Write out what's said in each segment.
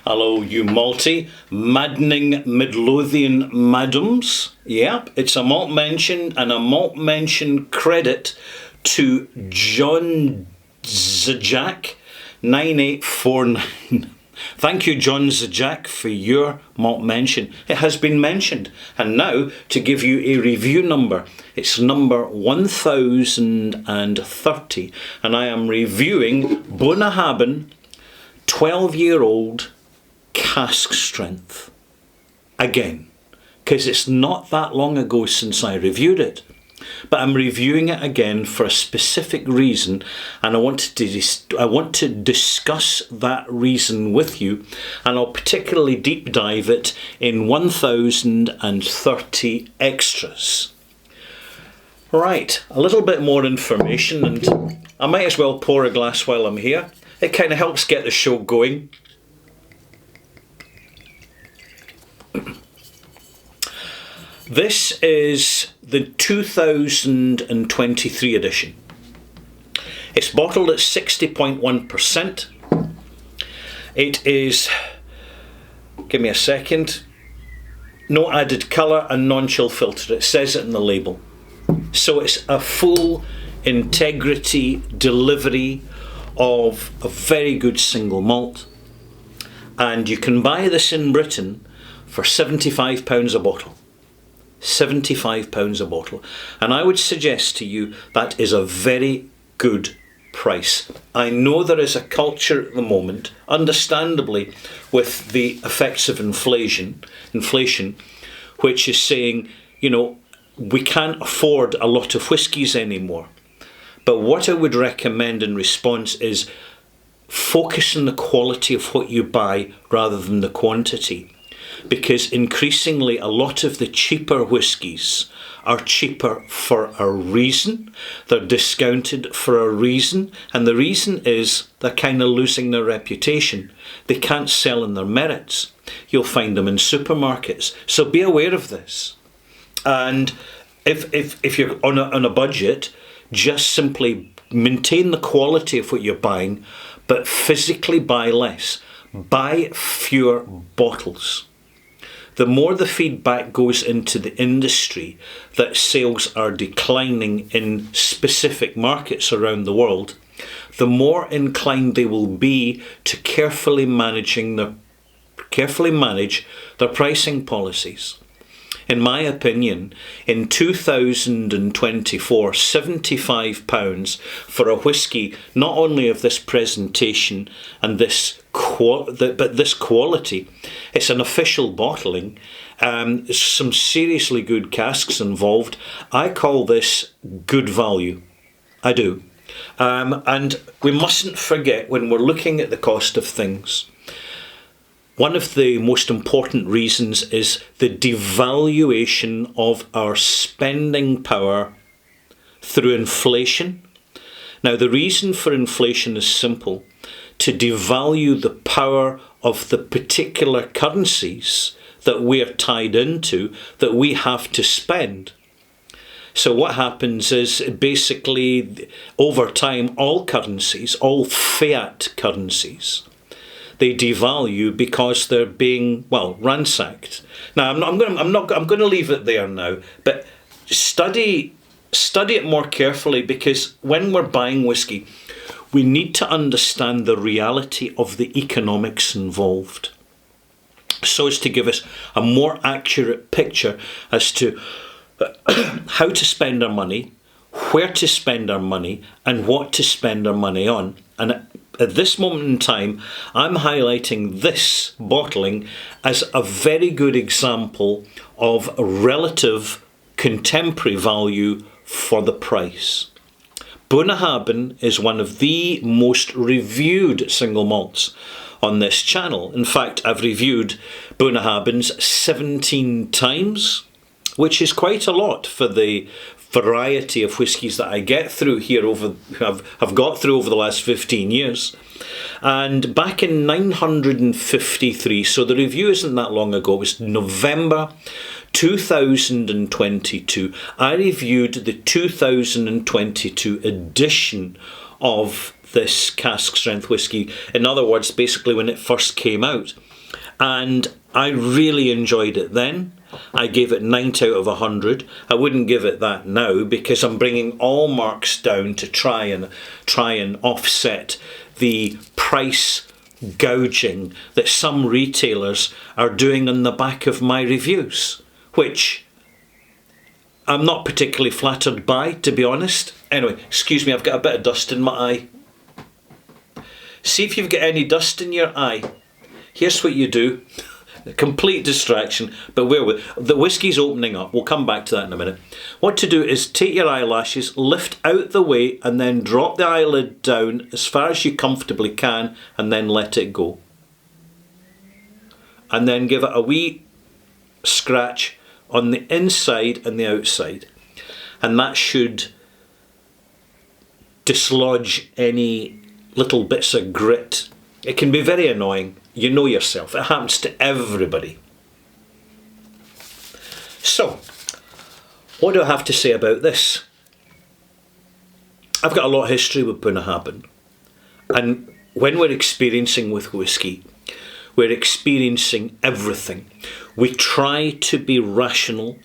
Hello, you maddening Midlothian madams. Yep, it's a malt mention and a malt mention credit to John Zajac 9849. Thank you, John Zajac, for your malt mention. It has been mentioned. And now, to give you a review number, it's number 1030, and I am reviewing Bunnahabhain 12-year-old cask strength. Again, because it's not that long ago since I reviewed it. But I'm reviewing it again for a specific reason, and I want to discuss that reason with you, and I'll particularly deep dive it in 1030 extras. Right, a little bit more information, and I might as well pour a glass while I'm here. It kind of helps get the show going. This is the 2023 edition. It's bottled at 60.1%. It is, give me a second, no added colour and non-chill filter. It says it in the label. So it's a full integrity delivery of a very good single malt. And you can buy this in Britain for £75 a bottle. £75 a bottle, and I would suggest to you that is a very good price. I know there is a culture at the moment, understandably, with the effects of inflation, which is saying, you know, we can't afford a lot of whiskies anymore. But what I would recommend in response is focus on the quality of what you buy rather than the quantity. Because increasingly a lot of the cheaper whiskies are cheaper for a reason. They're discounted for a reason, and the reason is they're kind of losing their reputation. They can't sell in their merits. You'll find them in supermarkets. So be aware of this. And if you're on a budget, just simply maintain the quality of what you're buying, but physically buy less. Buy fewer bottles. The more the feedback goes into the industry that sales are declining in specific markets around the world, the more inclined they will be to carefully manage their pricing policies. In my opinion, in 2024, £75 for a whisky, not only of this presentation and this quality, it's an official bottling, some seriously good casks involved. I call this good value. I do. And we mustn't forget, when we're looking at the cost of things, one of the most important reasons is the devaluation of our spending power through inflation. Now, the reason for inflation is simple: to devalue the power of the particular currencies that we are tied into, that we have to spend. So what happens is, basically, over time, all currencies, all fiat currencies, they devalue because they're being, well, ransacked. Now, I'm going to leave it there now, but study it more carefully, because when we're buying whiskey, we need to understand the reality of the economics involved, so as to give us a more accurate picture as to how to spend our money, where to spend our money, and what to spend our money on. And at this moment in time, I'm highlighting this bottling as a very good example of a relative contemporary value for the price. Bunnahabhain is one of the most reviewed single malts on this channel. In fact, I've reviewed Bunnahabhains 17 times, which is quite a lot for the variety of whiskies that I get through here have got through over the last 15 years. And back in 953, so the review isn't that long ago, it was November 2022, I reviewed the 2022 edition of this cask strength whisky. In other words, basically when it first came out. and I really enjoyed it then. I gave it 9 out of 100. I wouldn't give it that now because I'm bringing all marks down to try and offset the price gouging that some retailers are doing on the back of my reviews, which I'm not particularly flattered by, to be honest. Anyway, excuse me, I've got a bit of dust in my eye. See if you've got any dust in your eye. Here's what you do. A complete distraction, but the whiskey's opening up. We'll come back to that in a minute. What to do is take your eyelashes, lift out the way, and then drop the eyelid down as far as you comfortably can, and then let it go. And then give it a wee scratch on the inside and the outside. And that should dislodge any little bits of grit. It can be very annoying. You know yourself. It happens to everybody. So, what do I have to say about this? I've got a lot of history with Bunnahabhain. And when we're experiencing with whiskey, we're experiencing everything. We try to be rational.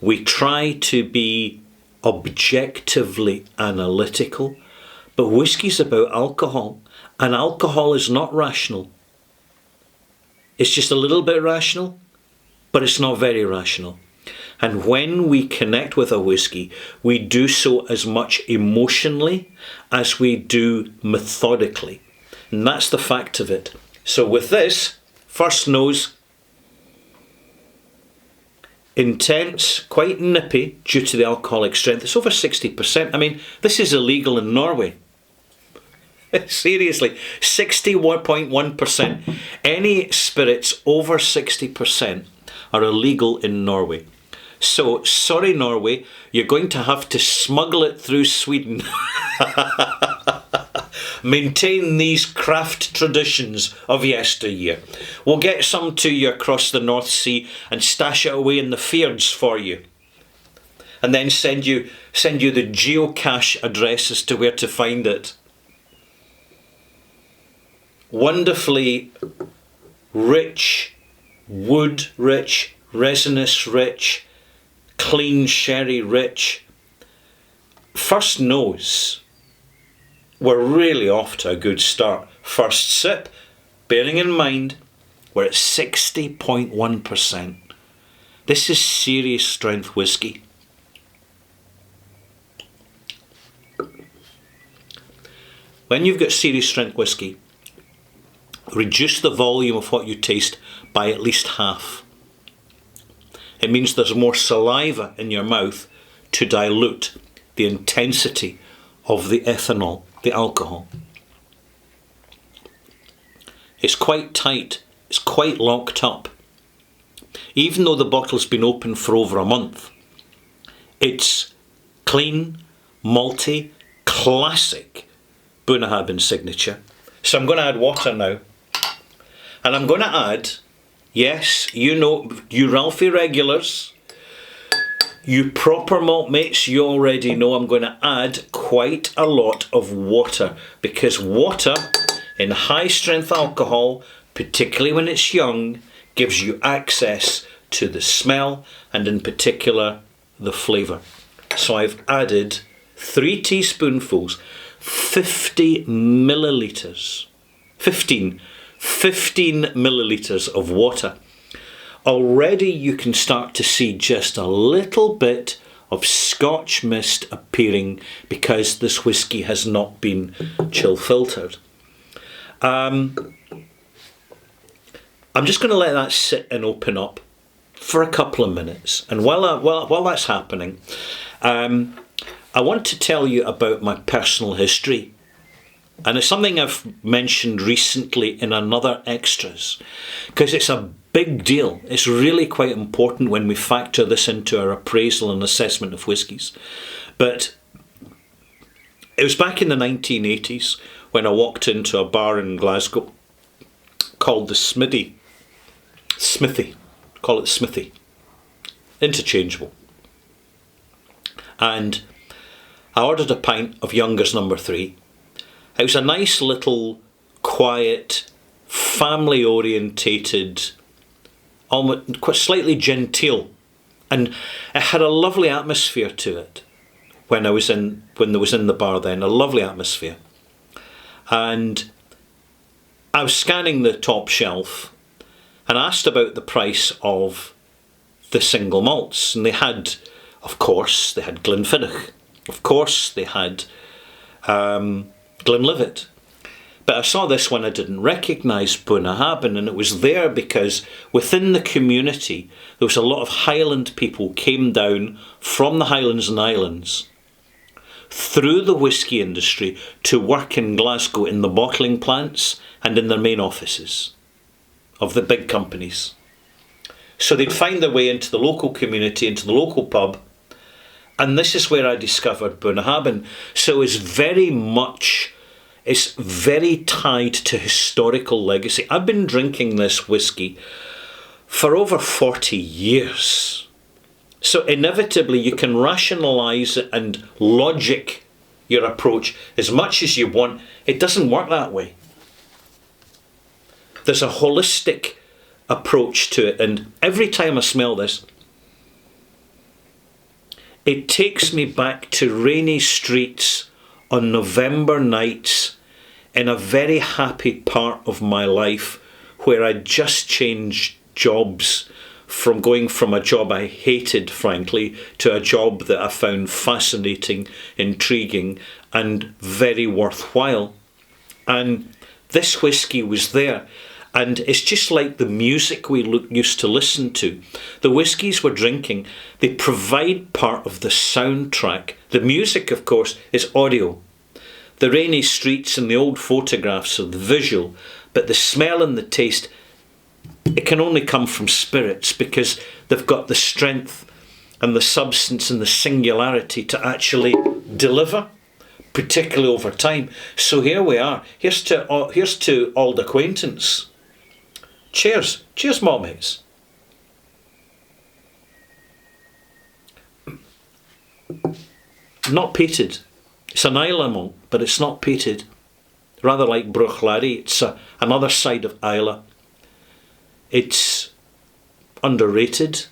We try to be objectively analytical. But whiskey's about alcohol. And alcohol is not rational. It's just a little bit rational, but it's not very rational. And when we connect with a whiskey, we do so as much emotionally as we do methodically. And that's the fact of it. So with this, first nose, intense, quite nippy due to the alcoholic strength. It's over 60%. I mean, this is illegal in Norway. Seriously, 61.1%. Any spirits over 60% are illegal in Norway. So, sorry Norway, you're going to have to smuggle it through Sweden. Maintain these craft traditions of yesteryear. We'll get some to you across the North Sea and stash it away in the fjords for you. And then send you the geocache addresses to where to find it. Wonderfully rich, wood rich, resinous rich, clean sherry rich. First nose, we're really off to a good start. First sip, bearing in mind we're at 60.1%. This is serious strength whiskey. When you've got serious strength whiskey, reduce the volume of what you taste by at least half. It means there's more saliva in your mouth to dilute the intensity of the ethanol, the alcohol. It's quite tight, it's quite locked up. Even though the bottle's been open for over a month, it's clean, malty, classic Bunnahabhain signature. So I'm going to add water now. And I'm going to add, yes, you know, you Ralphie regulars, you proper malt mates, you already know I'm going to add quite a lot of water, because water in high strength alcohol, particularly when it's young, gives you access to the smell and in particular the flavour. So I've added 3 teaspoonfuls, 50 millilitres, 15 millilitres of water. Already you can start to see just a little bit of Scotch mist appearing because this whiskey has not been chill filtered. I'm just going to let that sit and open up for a couple of minutes. And while that's happening, I want to tell you about my personal history. And it's something I've mentioned recently in another extras, because it's a big deal. It's really quite important when we factor this into our appraisal and assessment of whiskies. But it was back in the 1980s when I walked into a bar in Glasgow called the Smithy. Call it Smithy. Interchangeable. And I ordered a pint of Younger's No. 3. It was a nice little, quiet, family-orientated almost quite slightly genteel, and it had a lovely atmosphere to it when there was in the bar then, a lovely atmosphere. And I was scanning the top shelf and asked about the price of the single malts, and they had Glenfiddich, of course they had Glenlivet, but I saw this one I didn't recognise, Bunnahabhain, and it was there because within the community there was a lot of Highland people came down from the Highlands and Islands through the whisky industry to work in Glasgow in the bottling plants and in their main offices of the big companies. So they'd find their way into the local community, into the local pub, and this is where I discovered Bunnahabhain. So it's very tied to historical legacy. I've been drinking this whisky for over 40 years. So inevitably you can rationalise and logic your approach as much as you want. It doesn't work that way. There's a holistic approach to it, and every time I smell this, it takes me back to rainy streets on November nights in a very happy part of my life where I just changed jobs, from going from a job I hated, frankly, to a job that I found fascinating, intriguing, and very worthwhile. And this whisky was there. And it's just like the music we used to listen to. The whiskies we're drinking, they provide part of the soundtrack. The music, of course, is audio. The rainy streets and the old photographs are the visual, but the smell and the taste, it can only come from spirits because they've got the strength and the substance and the singularity to actually deliver, particularly over time. So here we are. Here's to old acquaintance. Cheers. Cheers, maltmates. Not peated. It's an Islay malt, but it's not peated. Rather like Bruichladdich, it's another side of Islay. It's underrated.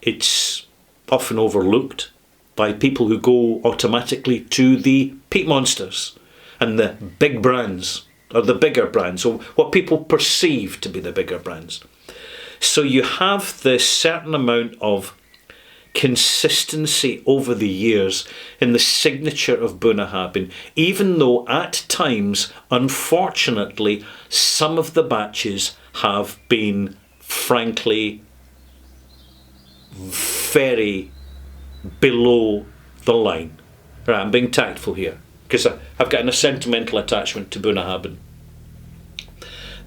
It's often overlooked by people who go automatically to the peat monsters and the big brands, or the bigger brands, or what people perceive to be the bigger brands. So you have this certain amount of consistency over the years in the signature of Bunnahabhain, even though at times, unfortunately, some of the batches have been, frankly, very below the line. Right, I'm being tactful here, because I've got a sentimental attachment to Bunnahabhain.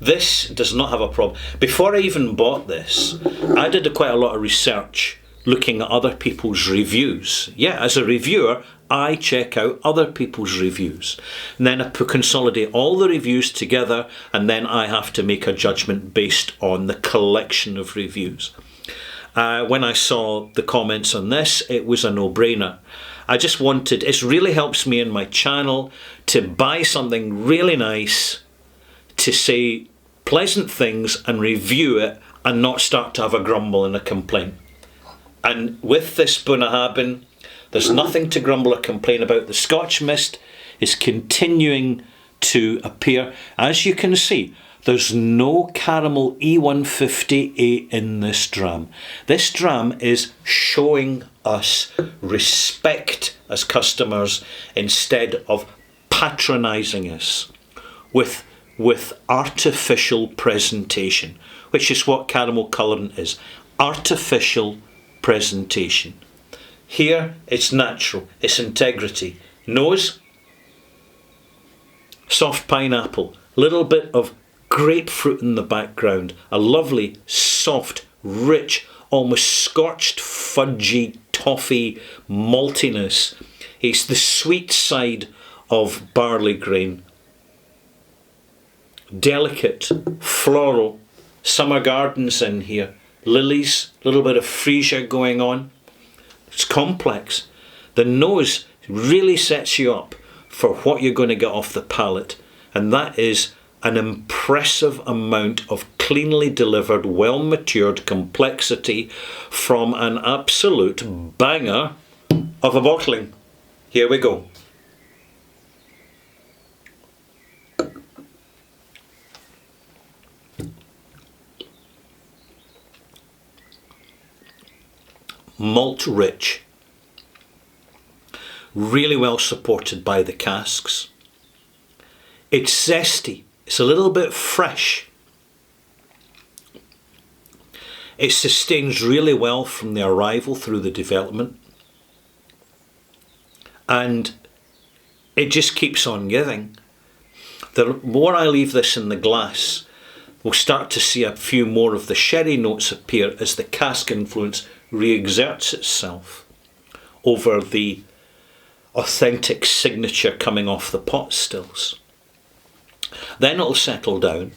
This does not have a problem. Before I even bought this, I did quite a lot of research looking at other people's reviews. Yeah, as a reviewer, I check out other people's reviews. And then I consolidate all the reviews together, and then I have to make a judgment based on the collection of reviews. When I saw the comments on this, it was a no-brainer. I just wanted, it really helps me in my channel to buy something really nice, to say pleasant things and review it, and not start to have a grumble and a complaint. And with this Bunnahabhain, there's nothing to grumble or complain about. The Scotch mist is continuing to appear. As you can see, there's no caramel E150A in this dram. This dram is showing us respect as customers instead of patronising us with artificial presentation, which is what caramel colouring is. Artificial presentation. Here it's natural, it's integrity. Nose, soft pineapple, little bit of grapefruit in the background, a lovely, soft, rich, almost scorched, fudgy, toffee maltiness. It's the sweet side of barley grain. Delicate, floral, summer gardens in here. Lilies, a little bit of freesia going on. It's complex. The nose really sets you up for what you're going to get off the palate, and that is an impressive amount of cleanly delivered, well-matured complexity from an absolute banger of a bottling. Here we go. Malt rich, really well supported by the casks. It's zesty, it's a little bit fresh. It sustains really well from the arrival through the development, and it just keeps on giving. The more I leave this in the glass, we'll start to see a few more of the sherry notes appear as the cask influence re-exerts itself over the authentic signature coming off the pot stills. Then it'll settle down,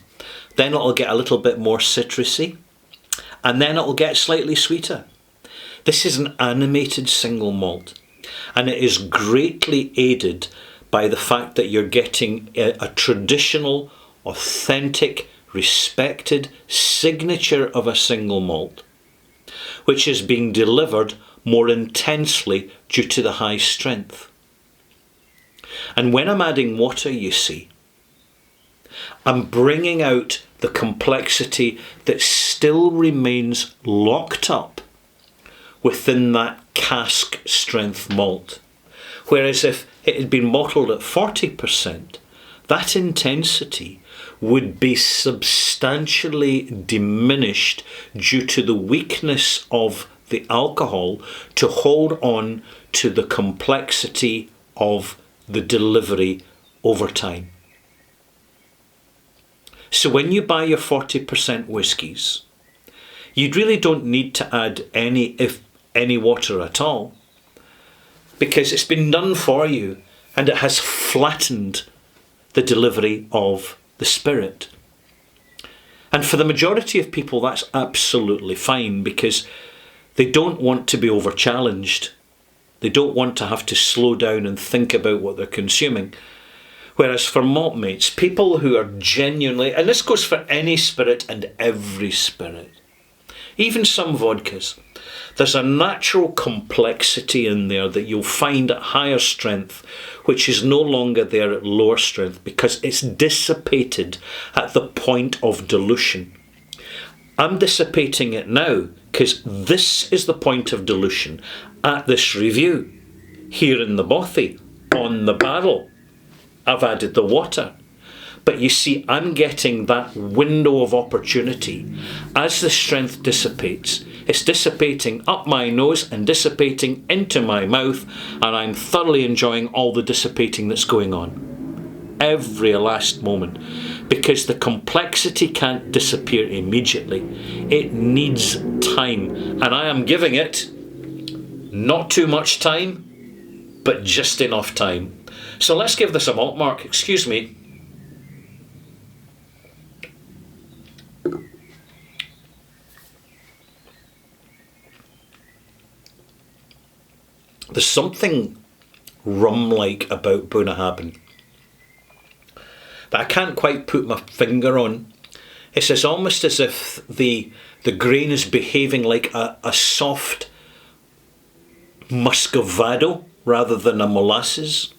then it'll get a little bit more citrusy, and then it'll get slightly sweeter. This is an animated single malt, and it is greatly aided by the fact that you're getting a traditional, authentic, respected signature of a single malt, which is being delivered more intensely due to the high strength. And when I'm adding water, you see, I'm bringing out the complexity that still remains locked up within that cask strength malt. Whereas if it had been bottled at 40%, that intensity would be substantially diminished due to the weakness of the alcohol to hold on to the complexity of the delivery over time. So when you buy your 40% whiskies, you really don't need to add any water at all, because it's been done for you and it has flattened the delivery of the spirit. And for the majority of people, that's absolutely fine, because they don't want to be over challenged. They don't want to have to slow down and think about what they're consuming. Whereas for malt mates, people who are genuinely, and this goes for any spirit and every spirit, even some vodkas, there's a natural complexity in there that you'll find at higher strength, which is no longer there at lower strength, because it's dissipated at the point of dilution. I'm dissipating it now because this is the point of dilution at this review. Here in the bothy, on the barrel, I've added the water. But you see, I'm getting that window of opportunity. As the strength dissipates, it's dissipating up my nose and dissipating into my mouth, and I'm thoroughly enjoying all the dissipating that's going on. Every last moment. Because the complexity can't disappear immediately. It needs time. And I am giving it not too much time, but just enough time. So let's give this a malt mark. Excuse me. There's something rum-like about Bunnahabhain that I can't quite put my finger on. It's almost as if the grain is behaving like a soft muscovado rather than a molasses.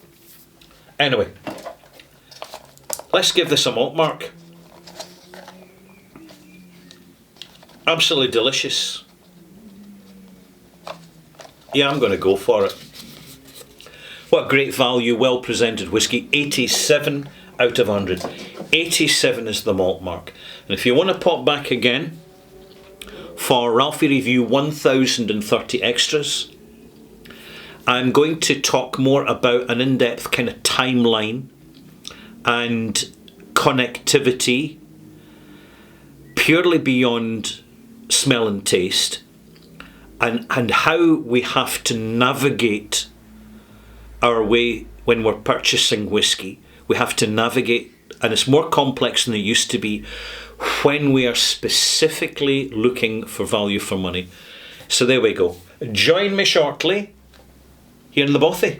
Anyway, let's give this a malt mark. Absolutely delicious. Yeah, I'm going to go for it. What great value, well presented whiskey. 87 out of 100. 87 is the malt mark. And if you want to pop back again for Ralphie Review 1030 Extras, I'm going to talk more about an in-depth kind of timeline and connectivity purely beyond smell and taste, and how we have to navigate our way when we're purchasing whiskey. We have to navigate, and it's more complex than it used to be when we are specifically looking for value for money. So there we go. Join me shortly here in the bothy.